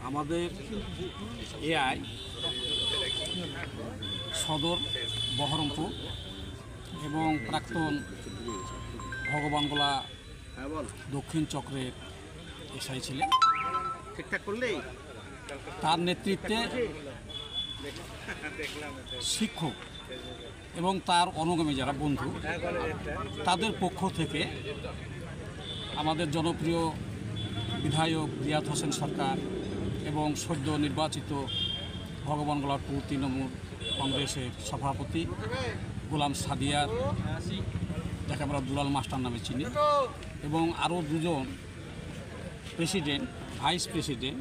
আমাদের এআই সদর বহরমপুর এবং প্রাক্তন ভগবানগোলা দক্ষিণ চক্রের এসআই ছিলেন। ঠিকঠাক করলেই তার নেতৃত্বে শিক্ষক এবং তার অনুগামী যারা বন্ধু তাদের পক্ষ থেকে আমাদের জনপ্রিয় বিধায়ক রিয়াদ হোসেন সরকার এবং সদ্য নির্বাচিত ভগবানগোলা 2 তৃণমূল কংগ্রেসের সভাপতি গোলাম সাদিয়ার, যাকে আমরা দুলাল মাস্টার নামে চিনি, এবং আরও দুজন প্রেসিডেন্ট, ভাইস প্রেসিডেন্ট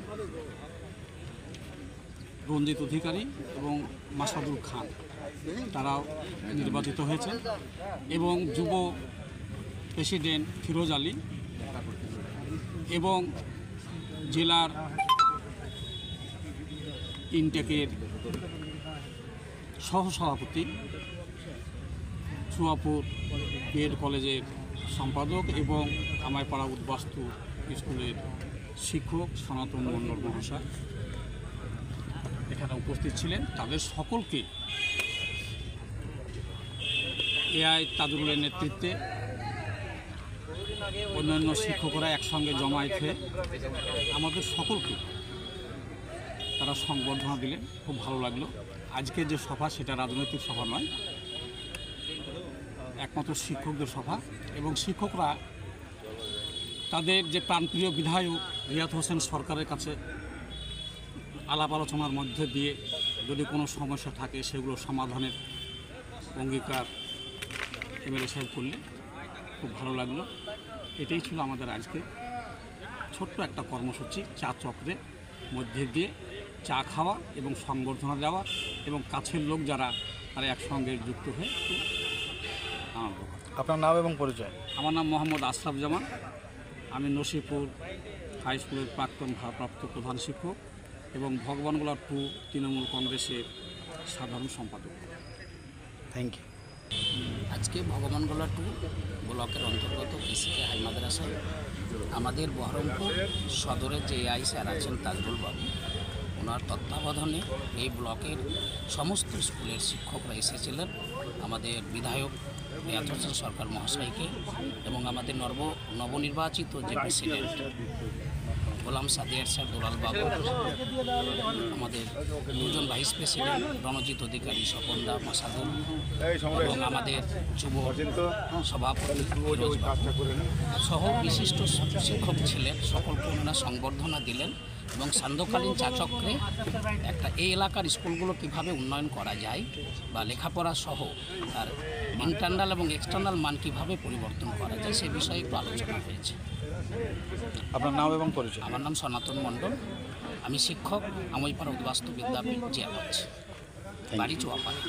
রঞ্জিত অধিকারী এবং মাসাদুল খান, তারাও নির্বাচিত হয়েছে, এবং যুব প্রেসিডেন্ট ফিরোজ আলী এবং জেলার ইনটেকের সহসভাপতি চুয়াপুর বিএড কলেজের সম্পাদক এবং আমায়পাড়া উদ্বাস্তু স্কুলের শিক্ষক সনাতন মণ্ডল মহাশয় এখানে উপস্থিত ছিলেন। তাদের সকলকে এআই তাজুলের নেতৃত্বে অন্যান্য শিক্ষকরা একসঙ্গে জমায়েত হয়ে আমাদের সকলকে তারা সংবর্ধনা দিলেন। খুব ভালো লাগলো। আজকের যে সভা সেটা রাজনৈতিক সভা নয়, একমাত্র শিক্ষকদের সভা, এবং শিক্ষকরা তাদের যে প্রাণপ্রিয় বিধায়ক রিয়াদ হোসেন সরকারের কাছে আলাপ আলোচনার মধ্যে দিয়ে যদি কোনো সমস্যা থাকে সেগুলো সমাধানের অঙ্গীকার এমএলএ সাহেব করলে খুব ভালো লাগলো। এটাই ছিল আমাদের আজকে ছোট্ট একটা কর্মসূচি, চা চক্রের মধ্যে দিয়ে চা খাওয়া এবং সংবর্ধনা দেওয়া এবং কাছের লোক যারা তারা একসঙ্গে যুক্ত হয়ে আনন্দ করে। আপনার নাম এবং পরিচয়? আমার নাম মোহাম্মদ আশরাফ জামান। আমি নসিপুর হাই স্কুলের প্রাক্তন ভারপ্রাপ্ত প্রধান শিক্ষক এবং ভগবানগোলা 2 তৃণমূল কংগ্রেসের সাধারণ সম্পাদক। Thank you. আজকে ভগবানগোলা 2 ব্লকের অন্তর্গত কেসিকে হাই মাদ্রাসায় আমাদের বহরমপুর সদরের যে এআই স্যার আছেন তাজুল বাবু, ওনার তত্ত্বাবধানে এই ব্লকের সমস্ত স্কুলের শিক্ষকরা এসেছিলেন আমাদের বিধায়ক রিয়াদ হোসেন সরকার মহাশয়কে এবং আমাদের নবনির্বাচিত যে প্রেসিডেন্ট গোলাম সাদিয়ার স্যার দুলাল বাবু, আমাদের দুজন ভাইস প্রেসিডেন্ট রণজিৎ অধিকারী, স্বপনদা, মাসাদুল, এবং আমাদের যুব সভাপতি ফিরোজ বাবু সহ বিশিষ্ট শিক্ষক ছিলেন। সকলকে ওনারা সংবর্ধনা দিলেন এবং সান্ধ্যকালীন চাচক্রে একটা এই এলাকার স্কুলগুলো কীভাবে উন্নয়ন করা যায় বা লেখাপড়া সহ তার ইন্টারনাল এবং এক্সটার্নাল মান কীভাবে পরিবর্তন করা যায় সে বিষয়ে একটু আলোচনা হয়েছে। আপনার নাম এবং পরিচয়? আমার নাম সনাতন মণ্ডল, আমি শিক্ষক, আমাইপাড়া উদ্বাস্তু বিদ্যাপীঠ, জিয়াগঞ্জ, বাড়ি চুয়াপাড়া।